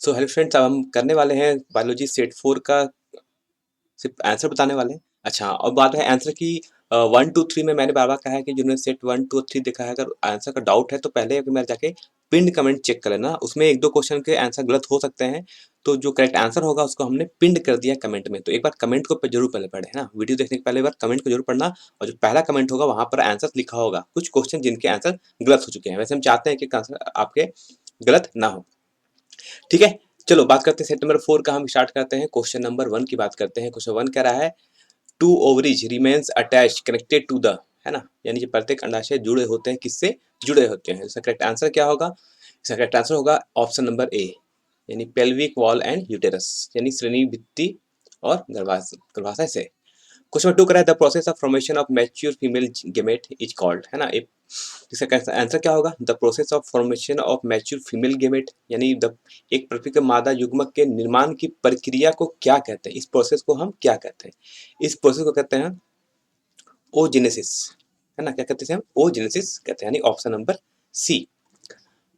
So hello friends, अब हम करने वाले हैं बायोलॉजी सेट 4 का सिर्फ आंसर बताने वाले हैं। अच्छा, अब बात है आंसर की। 1 2 3 में मैंने बार-बार कहा है कि जिन्होंने सेट 1 2 3 देखा है, अगर आंसर का डाउट है तो पहले एक बार जाके पिन्ड कमेंट चेक कर लेना। उसमें 1-2 क्वेश्चन के आंसर गलत हो सकते हैं, तो जो करेक्ट आंसर होगा उसको हमने पिन्ड कर दिया कमेंट में। तो एक बार कमेंट को जरूर पहले पढ़े, है ना। वीडियो देखने के पहले एक बार कमेंट को जरूर पढ़ना, और जो पहला कमेंट होगा वहां पर आंसर लिखा होगा, कुछ क्वेश्चन जिनके आंसर गलत हो चुके हैं। वैसे हम चाहते हैं कि आंसर आपके गलत ना हो, ठीक है। चलो बात करते हैं सेट नंबर 4 का। हम स्टार्ट करते हैं क्वेश्चन नंबर 1 की बात करते हैं। क्वेश्चन 1 कह रहा है two ovaries remains attach connected to the, है ना, यानी कि प्रत्येक अंडाशय जुड़े होते हैं, किससे जुड़े होते हैं। इसका करेक्ट आंसर क्या होगा? इसका करेक्ट आंसर होगा ऑप्शन नंबर ए, यानी पेल्विक वॉल एंड यूटेरस, यानी श्रेणी भित्ति और गर्भाशय से। क्वेश्चन 2 करा है the process of formation of mature female gamete is called, है ना। इसका आंसर क्या होगा? The process of formation of mature female gamete, यानी द एक प्रकृति मादा युग्मक के निर्माण की प्रक्रिया को क्या कहते हैं? इस प्रोसेस को हम क्या कहते हैं? इस प्रोसेस को कहते हैं ओजेनेसिस, है ना। क्या कहते हैं हम? ओजेनेसिस कहते हैं, यानी option number C.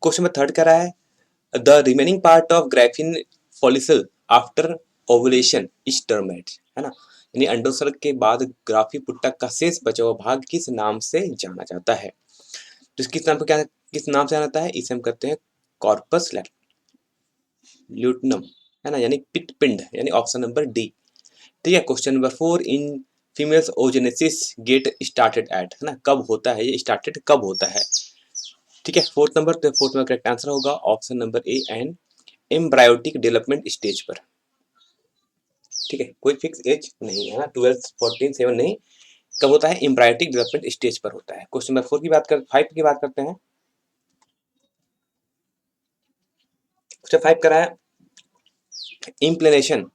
Question number 3 कह रहा है the remaining part of Graafian follicle after ovulation is termed, है ना, यानी अंडोत्सर्ग के बाद ग्राफी पुट्टक का शेष बचा हुआ भाग किस नाम से जाना जाता है? तो किस नाम पर क्या, किस नाम से जाना जाता है? इसे हम कहते हैं कॉर्पस ल्यूटनम, है ना, यानी पित्त पिंड, यानी ऑप्शन नंबर डी। ठीक है। Question number 4 in females oogenesis get started at, है ना, कब होता है ये, स्टार्टेड कब होता है? ठीक है। फोर्थ नंबर करेक्ट आंसर होगा option number A and embryotic development stage पर। ठीक है, कोई फिक्स एज नहीं है ना, 12 14 7 नहीं, कब होता है? एम्ब्रायोटिक डेवलपमेंट स्टेज पर होता है। क्वेश्चन नंबर 4 की बात कर 5 की बात करते हैं। क्वेश्चन 5 करा है implantation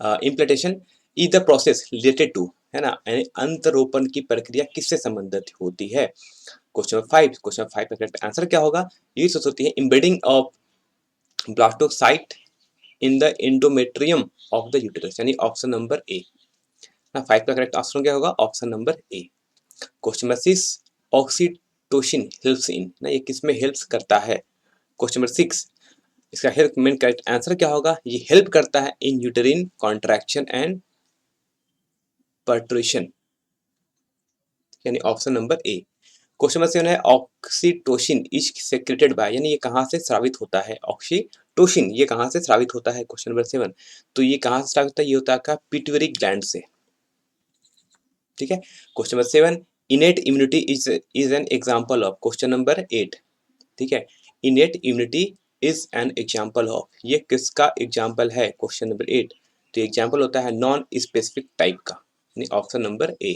implantation is the process related to, है ना, यानी अंतरोपण की प्रक्रिया किससे संबंधित होती है? क्वेश्चन 5 का करेक्ट आंसर क्या होगा? ये सोच होती है embedding of blastocyte in the endometrium of the uterus, यानी ऑप्शन नंबर ए ना। 5 का करेक्ट आंसर क्या होगा? Option number A. Question number 6 oxytocin helps in ना, ये किसमें हेल्प्स करता है? क्वेश्चन नंबर 6 इसका हेल्प मेन करेक्ट आंसर क्या होगा? ये हेल्प करता है इन यूटेरिन कॉन्ट्रैक्शन एंड पर्ट्यूशन, यानी option number A. Question number 7 है ऑक्सीटोसिन इज सेक्रेटेड बाय, यानी ये कहाँ से स्रावित होता है? ऑक्सीटोसिन ये कहाँ से स्रावित होता है? क्वेश्चन नंबर 7, तो ये कहाँ से स्रावित होता है? ये होता है आपका पिट्यूटरी ग्लैंड से। ठीक है। Question number 7 innate immunity is an example of, question number 8, ठीक है, innate immunity is an example of, ये किसका एग्जांपल है? क्वेश्चन नंबर 8, तो एग्जांपल होता है नॉन स्पेसिफिक टाइप का, यानी option number A.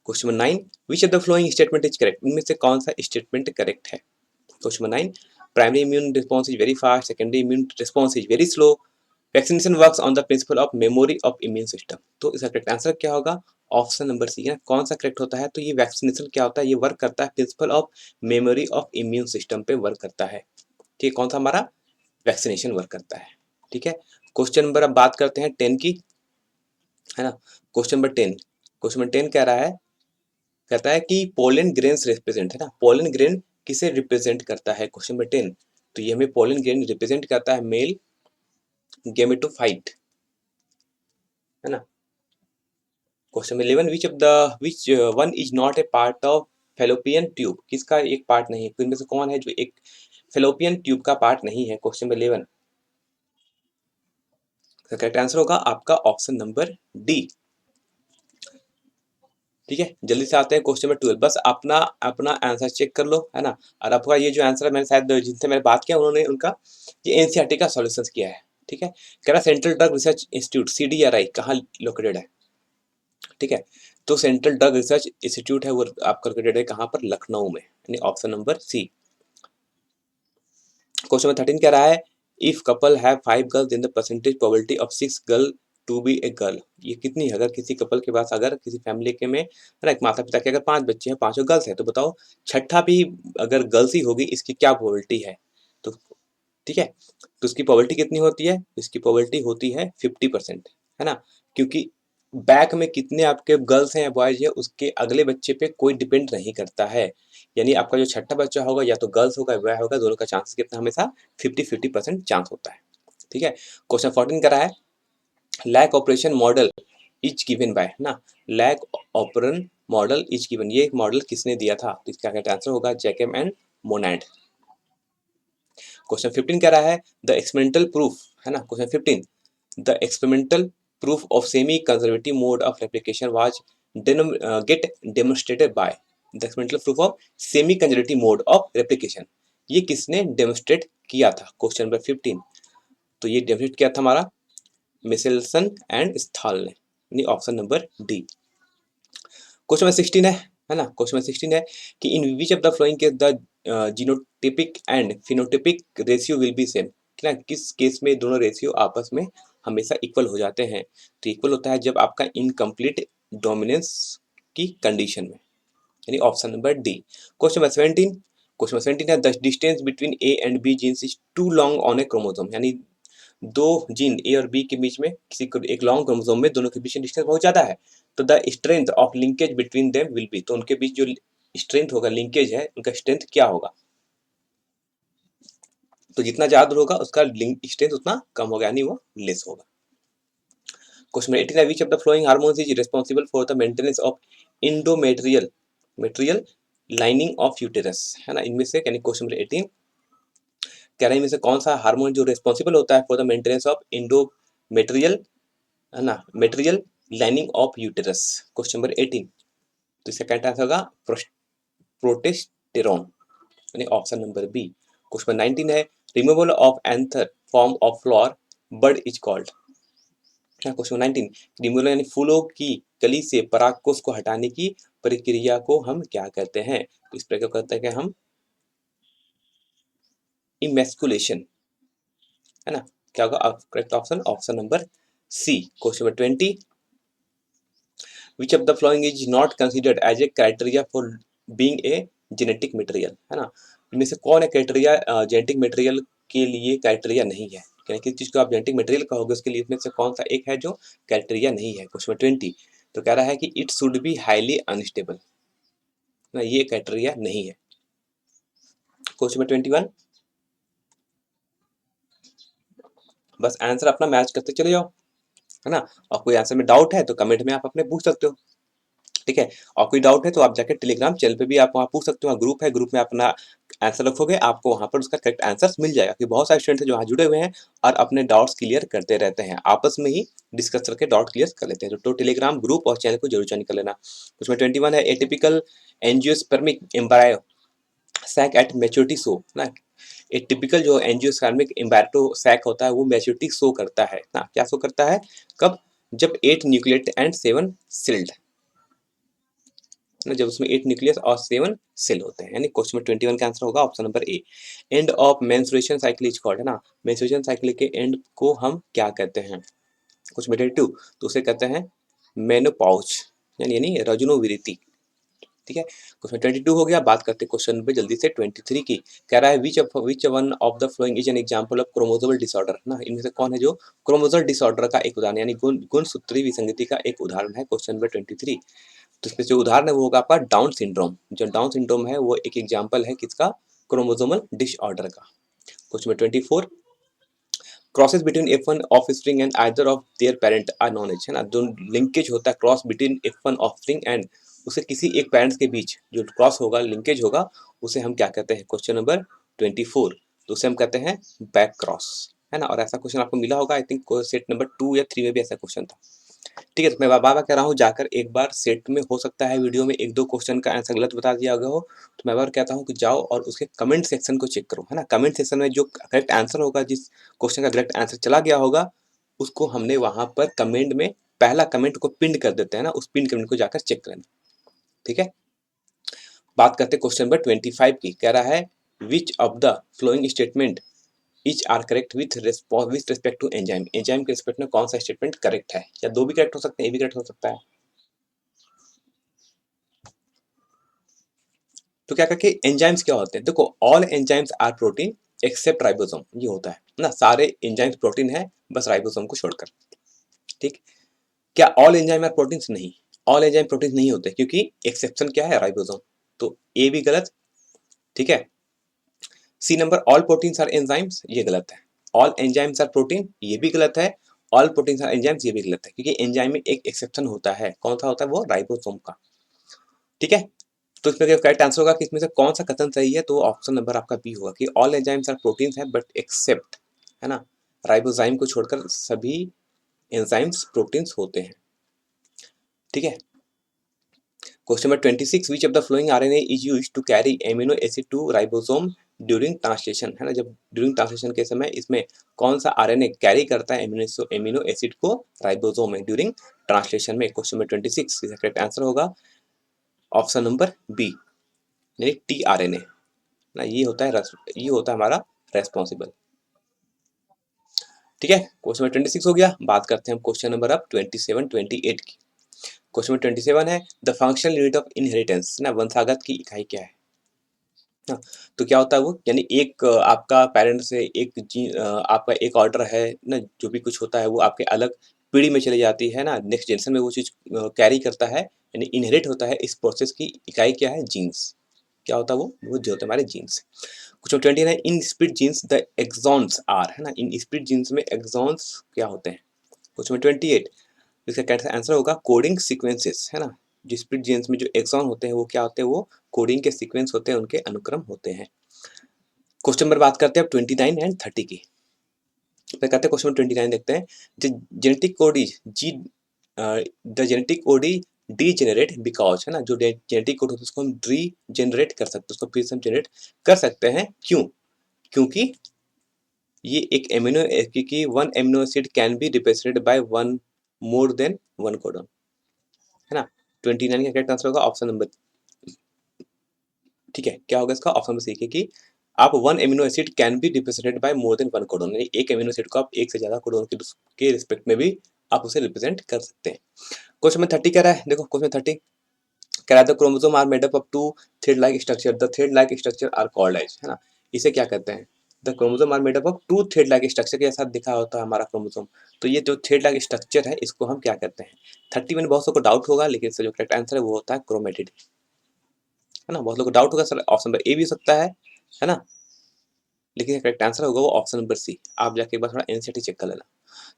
Question number 9 which of the following statement is correct, इनमें से कौन सा स्टेटमेंट करेक्ट है? Question number 9 primary immune response is very fast, secondary immune response is very slow, vaccination works on the principle of memory of immune system. तो इसका correct answer क्या होगा? Option number सी है। कौन सा करेक्ट होता है? तो ये वैक्सीनेशन क्या होता है? ये वर्क करता है principle of memory of immune system पे वर्क करता है। ठीक है, कौन सा हमारा? वैक्सीनेशन वर्क करता है। ठीक है। क्वेश्चन नंबर अब बात करते हैं 10 की, है ना। क्वेश्चन नंबर 10 कह रहा है, कहता है कि पोलन ग्रेन्स रिप्रेजेंट, है ना, पोलन ग्रेन किसे रिप्रेजेंट करता है? क्वेश्चन नंबर 10, तो ये हमें पोलन ग्रेन रिप्रेजेंट करता है मेल गेमेटोफाइट, है ना। Question 11 which one is not a part of fallopian tube, किसका एक पार्ट नहीं है? तो इनमें से कौन है जो एक फेलोपियन ट्यूब का पार्ट नहीं है? क्वेश्चन 11 का करेक्ट आंसर होगा आपका ऑप्शन नंबर डी। ठीक है, जल्दी से आते हैं क्वेश्चन नंबर 12। बस अपना अपना आंसर चेक कर लो, है ना। और आपका ये जो आंसर है, मैंने शायद जिनसे मैंने बात किया उन्होंने उनका ये एनसीईआरटी का सॉल्यूशंस किया है। ठीक है। कह रहा central drug research institute CDRI कहाँ लोकेटेड है? ठीक है, तो सेंट्रल ड्रग रिसर्च इंस्टीट्यूट है वो आपका लोकेटेड है कहाँ पर? लखनऊ में, यानी option number C. Question number 13 कह रहा है if couple have 5 girls in the percentage probability of 6 girl to be a girl, ये कितनी है? अगर किसी कपल के पास, अगर किसी फैमिली के में, है ना, एक माता पिता के अगर 5 बच्चे हैं, 5 गर्ल्स हैं, तो बताओ छठा भी अगर गर्ल्स ही होगी, इसकी क्या प्रोबेबिलिटी है? तो ठीक है, तो इसकी प्रोबेबिलिटी कितनी होती है? इसकी प्रोबेबिलिटी होती है 50%, है ना, क्योंकि बैक में कितने आपके गर्ल्स हैं या बॉयज है उसके अगले बच्चे पे कोई डिपेंड नहीं करता है। यानी आपका जो छठा बच्चा होगा या तो गर्ल्स होगा या बॉय होगा, दोनों का चांसेस कितना हमेशा 50-50% चांस होता है। ठीक है। क्वेश्चन 14 कह रहा है lac operation model is given by ना, lac operation model is given, ये मॉडल किसने दिया था? तो इसका करेक्ट आंसर होगा जैकब एंड मोनाड। क्वेश्चन 15 कह रहा है द एक्सपेरिमेंटल प्रूफ, है ना, question 15 the experimental proof of semi-conservative mode of replication was get demonstrated by the experimental proof of semi-conservative mode of replication, ये किसने डेमोस्ट्रेट किया था? क्वेश्चन नंबर 15, तो ये डेमोस्ट्रेट किया था हमारा मिशेल्सन एंड स्थाल ने, यानी option number D. Question number 16 है ना, क्वेश्चन नंबर 16 है कि in which of the following case the genotypic and phenotypic ratio will be same, ना किस केस में दोनों रेशियो आपस में हमेशा इक्वल हो जाते हैं? तो इक्वल होता है जब आपका इनकम्प्लीट डोमिनेंस की कंडीशन में, यानी option number D. Question number 17, question number 17 है the distance between A and B genes is two long on a chromosome, यानी दो जीन ए और बी के बीच में किसी को एक लॉन्ग क्रोमोसोम में दोनों के बीच डिस्टेंस बहुत ज्यादा है, तो the strength of linkage between them will be, तो उनके बीच जो स्ट्रेंथ होगा, लिंकेज है, उनका स्ट्रेंथ क्या होगा? तो जितना ज्यादा होगा उसका स्ट्रेंथ उतना कम होगा, यानी वो लेस होगा। क्वेश्चन 18 है which of the following hormones is responsible for the maintenance of endometrial मेट्रियल लाइनिंग ऑफ यूटेरस, है ना, इनमें से, यानी क्वेश्चन नंबर 18 कह रहे हैं इनमें से कौन सा हार्मोन जो रिस्पांसिबल होता है for the maintenance of endometrial, है ना, material lining of uterus, question number 18, तो इसका करेक्ट आंसर होगा प्रोटेस्टेरोन, यानी option number B. Question number 19 है removal of anther form of flower bud is called, question 19 removal यानी फूलों की कली से परागकोश को हटाने की प्रक्रिया को हम क्या कहते हैं? तो इस प्रक्रिया को कहते हैं कि हम इमेस्कुलेशन, है ना, क्या होगा correct option? Option number C. Question number 20 which of the following is not considered as a criteria for being a genetic material, है ना, इनमें से कौन है क्राइटेरिया जेनेटिक मटेरियल के लिए क्राइटेरिया नहीं है, यानी किस चीज को आप जेनेटिक मटेरियल कहोगे उसके लिए इसमें से कौन सा एक है जो क्राइटेरिया नहीं है? क्वेश्चन 20 तो कह रहा है कि it should be highly unstable, ना, ये क्राइटेरिया नहीं है। क्वेश्चन 21 बस आंसर अपना मैच करते चले जाओ, है ना, और कोई आंसर में डाउट है तो कमेंट में आप अपने पूछ सकते हो। ठीक है, और कोई डाउट है तो आप जाकर टेलीग्राम चैनल पे भी आप वहाँ पूछ सकते हो, ग्रुप है, ग्रुप में अपना आंसर रखोगे आपको वहाँ पर उसका करेक्ट आंसर मिल जाएगा, क्योंकि बहुत सारे स्टूडेंट हैं जो वहाँ जुड़े हुए हैं और अपने डाउट्स क्लियर करते रहते हैं, आपस में ही डिस्कस करके डाउट क्लियर कर लेते हैं। तो टेलीग्राम ग्रुप और चैनल को जरूर ज्वाइन कर लेना। उसमें 21 है atypical angiospermic embryo sac at maturity show, ना, एक टिपिकल जो एंजियोस्पर्मिक एम्ब्रायो सैक होता है वो मैच्योरिटी शो करता है ना, क्या शो करता है, कब? जब 8 न्यूक्लियट एंड 7 सेल्ड, ना, जब उसमें 8 न्यूक्लियस और 7 सेल होते हैं, यानी क्वेश्चन में 21 का आंसर होगा option number A. End of menstruation cycle is called, है ना, मेंस्ट्रुएशन साइकिल के एंड को हम क्या कहते हैं? क्वेश्चन 22 तो उसे कहते हैं मेनोपॉज, यानी रजोनिवृत्ति। ठीक है, क्वेश्चन 22 हो गया। बात करते हैं क्वेश्चन पे जल्दी से 23 की। कह रहा है which one of the following is an example of chromosomal disorder, ना, इनमें से कौन है जो क्रोमोसोमल डिसऑर्डर का एक उदाहरण, यानी गुणसूत्री विसंगति का एक उदाहरण है? क्वेश्चन नंबर 23, तो इसमें जो उदाहरण है वो होगा आपका डाउन सिंड्रोम, जो डाउन सिंड्रोम है वो एक एग्जांपल है किसका? क्रोमोसोमल डिसऑर्डर का। Question number 24 crosses between F1 offspring and either of their parent are known as, है ना, जो लिंकेज होता है cross between F1 offspring and उसे किसी एक पेरेंट्स के बीच जो क्रॉस होगा, लिंकेज होगा, उसे हम क्या कहते हैं? क्वेश्चन नंबर 24 तो उसे हम कहते हैं बैक क्रॉस, है ना, और ऐसा क्वेश्चन आपको मिला होगा, आई थिंक सेट नंबर 2 या 3 में भी ऐसा क्वेश्चन था। ठीक है, तो मैं बार बार कह रहा हूँ जाकर एक बार सेट में, हो सकता है वीडियो में एक दो क्वेश्चन का आंसर गलत बता दिया गया हो, तो मैं बार कहता हूँ कि जाओ और उसके कमेंट सेक्शन को चेक करो, है ना, कमेंट सेक्शन में जो करेक्ट आंसर होगा, जिस क्वेश्चन का करेक्ट आंसर चला गया होगा उसको हमने वहां पर कमेंट में पहला कमेंट को पिन कर देते हैं ना, उस पिन कमेंट को जाकर चेक करना। ठीक है, बात करते हैं क्वेश्चन नंबर 25 की। कह रहा है which of the following statement each are correct with respect to enzyme, enzyme के रिस्पेक्ट में कौन सा स्टेटमेंट करेक्ट है? या दो भी करेक्ट हो सकते हैं, ए भी करेक्ट हो सकता है। तो क्या करके एंजाइम्स क्या होते हैं? देखो all enzymes are protein except ribosome, ये होता है ना, सारे एंजाइम्स प्रोटीन है बस राइबोसोम को छोड़कर। ठीक, क्या ऑल एंजाइम आर प्रोटीन्स? नहीं, ऑल एंजाइम प्रोटीन्स नहीं होते, क्योंकि एक्सेप्शन क्या है? राइबोसोम। तो ए भी गलत, ठीक है। C number, all proteins are enzymes, ये गलत है। ऑल एंजाइम्स आर प्रोटीन, ये भी गलत है। ऑल प्रोटीन्स आर एंजाइम्स, ये भी गलत है, क्योंकि एंजाइम में एक एक्सेप्शन होता है। कौन सा होता है? वो राइबोसोम का, ठीक है। तो इसमें करेक्ट आंसर होगा कि इसमें से कौन सा कथन सही है, तो ऑप्शन नंबर आपका बी होगा कि ऑल एंजाइम्स आर प्रोटीन्स है बट एक्सेप्ट, है ना, राइबोजाइम को छोड़कर सभी एंजाइम्स प्रोटीन्स होते हैं, ठीक है। Question number 26, which of the following RNA is used to carry amino acid to ribosome during translation, है ना, जब ड्यूरिंग ट्रांसलेशन के समय इसमें कौन सा आरएनए कैरी करता है एमिनो एसिड को राइबोसोम में ड्यूरिंग ट्रांसलेशन में। क्वेश्चन नंबर 26 इसका करेक्ट आंसर होगा ऑप्शन नंबर बी, यानी टी आरएनए ना, ये होता है हमारा रेस्पॉन्सिबल, ठीक है। क्वेश्चन नंबर 26 हो गया। बात करते हैं हम क्वेश्चन नंबर अब 27 28 की। क्वेश्चन नंबर 27 है the functional unit of inheritance, ना, वंशागत की इकाई क्या है ना। तो क्या होता है वो, यानी एक आपका पेरेंट से आपका एक ऑर्डर है ना, जो भी कुछ होता है वो आपके अलग पीढ़ी में चली जाती है ना, नेक्स्ट जनरेशन में वो चीज कैरी करता है, यानी इनहेरिट होता है। इस प्रोसेस की इकाई क्या है? जीन्स। क्या होता है वो जो होता है हमारे जीन्स। क्वेश्चन 20 है in split genes the exons are, है ना, इन स्प्लिट जीन्स में एक्सॉन्स क्या होते हैं। क्वेश्चन 28 इसका कैसा आंसर होगा? कोडिंग सीक्वेंसेस, है ना, जो स्प्लिट जीन्स में जो एक्सॉन होते हैं वो क्या होते हैं? वो कोडिंग के सीक्वेंस होते हैं, उनके अनुक्रम होते हैं। क्वेश्चन नंबर बात करते हैं अब 29 एंड 30 की। फिर कहते हैं क्वेश्चन नंबर 29 देखते हैं, जेनेटिक कोड इज जी the genetic code is degenerate because, है ना, जो जेनेटिक कोड होता है उसको हम डी जेनरेट कर सकते हैं, उसको फिर से हम जनरेट कर सकते हैं। क्यों? क्योंकि ये एक एमिनो, क्योंकि one amino acid can be represented by one more than one codon, है ना। 29 का करेक्ट आंसर होगा ऑप्शन नंबर, ठीक है। क्या होगा इसका? ऑप्शन नंबर सी, कि आप one amino acid can be represented by more than one codon, यानी एक एमिनो एसिड को आप एक से ज्यादा कोडन के रिस्पेक्ट में भी आप उसे रिप्रेजेंट कर सकते हैं। क्वेश्चन में 30 कह रहा है, देखो क्वेश्चन 30 कह रहा है the chromosome are made up of two thread like structure, the thread like structure are called as, है ना। इसे क्या कहते हैं? The chromosome are made up of two thread like structure के साथ दिखा होता है हमारा क्रोमोसोम, तो ये जो थ्रेड लाइक स्ट्रक्चर है इसको हम क्या कहते हैं? 30 में बहुत सबको डाउट होगा, लेकिन इसका जो करेक्ट आंसर है वो होता है क्रोमेटिड, है ना। बहुत लोग को डाउट होगा सर ऑप्शन नंबर ए भी हो सकता है ना, लेकिन करेक्ट आंसर होगा वो ऑप्शन नंबर सी। आप जाके एक बार थोड़ा एनसीईआरटी चेक कर लेना।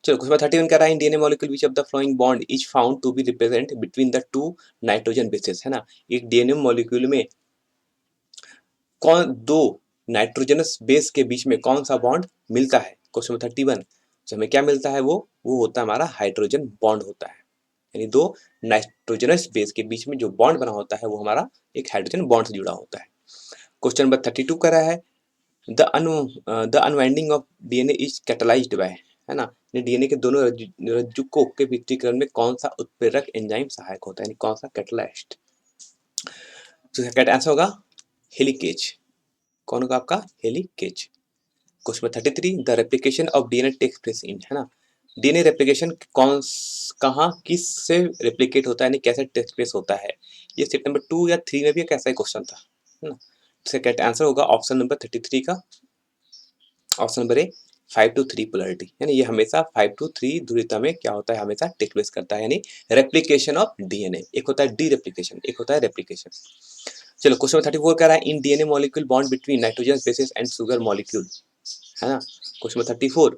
चलो क्वेश्चन 31 कह रहा है in DNA molecule which of the following bond is found to be represent between the two nitrogen bases, है ना। एक डीएनए मॉलिक्यूल में कौन दो नाइट्रोजनस बेस के बीच में कौन सा बॉन्ड मिलता है? क्वेश्चन नंबर 31 जो हमें क्या मिलता है? वो होता है हमारा हाइड्रोजन बॉन्ड होता है, यानी दो नाइट्रोजनस बेस के बीच में जो बॉन्ड बना होता है वो हमारा एक हाइड्रोजन बॉन्ड से जुड़ा होता है। क्वेश्चन नंबर 32 कह रहा है the unwinding of DNA is catalysed by, है ना, डीएनए के दोनों रज्जुकों के वित्तीकरण में कौन सा उत्प्रेरक एंजाइम सहायक होता है, यानी कौन सा कैटलाइस्ट। तो इसका करेक्ट आंसर होगा हेलिकेज। कौन होगा आपका? Helicase. Question 33 the replication of DNA takes place in, है ना, डीएनए रेप्लिकेशन कहाँ किस से रेप्लिकेट होता है, यानी कैसे टेक्स प्लेस होता है। ये स्टेप नंबर 2 या 3 में भी कैसा क्वेश्चन था, है ना। इसका करेक्ट आंसर होगा ऑप्शन नंबर 33 का, option number A 5 to 3 polarity, यानी ये हमेशा 5 to 3 ध्रुवीयता में क्या होता है? हमेशा टेक प्लेस करता है, यानी रेप्लिकेशन ऑफ डीएनए। एक होता है डी रेप्लिकेशन, एक होता है रेप्लिकेशन। चलो क्वेश्चन 34 कह रहा है in DNA molecule bond between nitrogen bases and sugar molecule, है ना। क्वेश्चन 34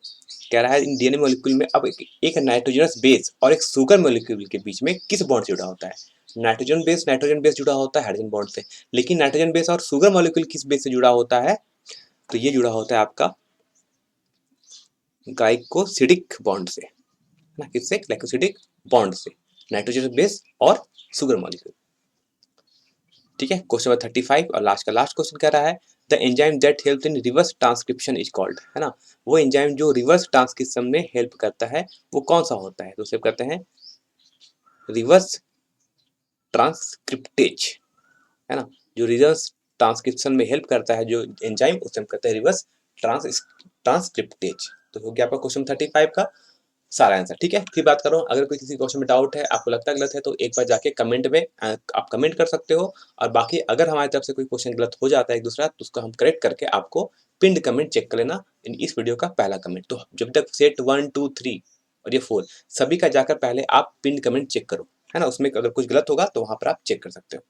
कह रहा है इन डीएनए मॉलिक्यूल में अब एक नाइट्रोजनस बेस और एक शुगर मॉलिक्यूल के बीच में किस बॉन्ड से जुड़ा होता है? नाइट्रोजन बेस जुड़ा होता है हाइड्रोजन बॉन्ड से, लेकिन नाइट्रोजन बेस और शुगर मॉलिक्यूल किस बेस से जुड़ा होता है? तो ये जुड़ा होता है आपका ग्लाइकोसिडिक बॉन्ड से, ना, किससे? ग्लाइकोसिडिक बॉन्ड से, नाइट्रोजन बेस और शुगर मॉलिक्यूल, ठीक है। क्वेश्चन नंबर 35 और लास्ट क्वेश्चन कह रहा है the enzyme that help in reverse transcription is called, है ना, वो एंजाइम जो रिवर्स ट्रांसक्रिप्शन में हेल्प करता है वो कौन सा होता है? तो उसे कहते हैं रिवर्स ट्रांसक्रिप्टेज, है ना, जो रिवर्स ट्रांसक्रिप्शन में हेल्प करता है जो एंजाइम उसे हम कहते हैं रिवर्स ट्रांसक्रिप्टेज। तो हो गया आपका क्वेश्चन 35 का सारा आंसर, ठीक है। फिर बात करो अगर कोई किसी क्वेश्चन में डाउट है, आपको लगता है गलत है, तो एक बार जाके कमेंट में आप कमेंट कर सकते हो, और बाकी अगर हमारी तरफ से कोई क्वेश्चन गलत हो जाता है एक दूसरा, तो उसको हम करेक्ट करके आपको पिंड कमेंट चेक कर लेना इन इस वीडियो का पहला कमेंट। तो जब तक सेट 1 2 3 और ये 4 सभी का जाकर पहले आप पिन्ड कमेंट चेक करो, है ना? उसमें अगर कुछ गलत होगा तो वहाँ पर आप चेक कर सकते हो।